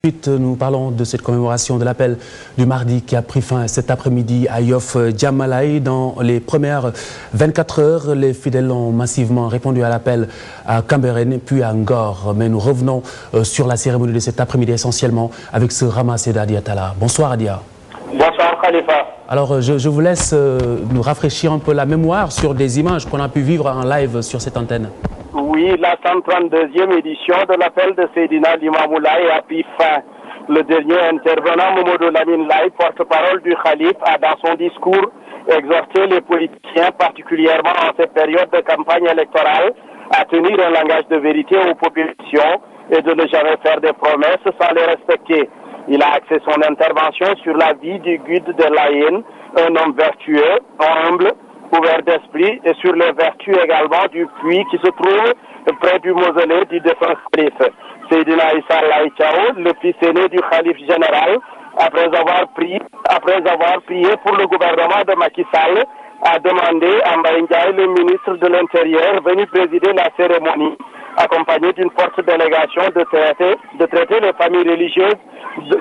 Ensuite, nous parlons de cette commémoration de l'appel du mardi qui a pris fin cet après-midi à Yoff Diamalaye. Dans les premières 24 heures, les fidèles ont massivement répondu à l'appel à Cambérène puis à Ngor. Mais nous revenons sur la cérémonie de cet après-midi essentiellement avec ce ramassé d'Adia Talla. Bonsoir Adia. Bonsoir Khalifa. Alors je vous laisse nous rafraîchir un peu la mémoire sur des images qu'on a pu vivre en live sur cette antenne. Oui, la 132e édition de l'appel de Seydina Limamou Laye a pris fin. Le dernier intervenant, Mamadou Lamine Laye, porte-parole du Khalif, a dans son discours exhorté les politiciens, particulièrement en cette période de campagne électorale, à tenir un langage de vérité aux populations et de ne jamais faire des promesses sans les respecter. Il a axé son intervention sur la vie du guide de Layène, un homme vertueux, humble, ouvert d'esprit, et sur les vertus également du puits qui se trouve près du mausolée du défunt Khalif. Seydina Issa Laye Thiaw, le fils aîné du Khalif général, après avoir prié pour le gouvernement de Macky Sall, a demandé à Mbaye Ndiaye, le ministre de l'Intérieur, venu présider la cérémonie, accompagné d'une forte délégation, de traiter les familles religieuses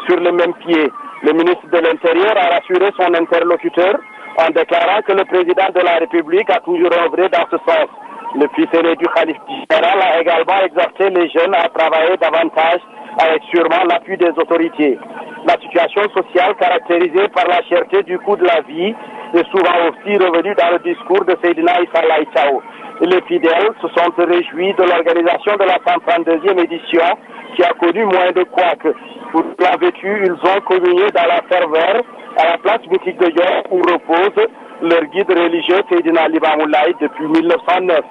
sur le même pied. Le ministre de l'Intérieur a rassuré son interlocuteur en déclarant que le président de la République a toujours œuvré dans ce sens. Le fils aîné du Khalif général a également exhorté les jeunes à travailler davantage avec sûrement l'appui des autorités. La situation sociale caractérisée par la cherté du coût de la vie est souvent aussi revenue dans le discours de Seydina Issa Laye Thiaw. Les fidèles se sont réjouis de l'organisation de la 132e édition qui a connu moins de couacs. Pour la vécu, ils ont communié dans la ferveur à la place mythique de Yoff où repose leur guide religieux Seydina Limamou Laye depuis 1909.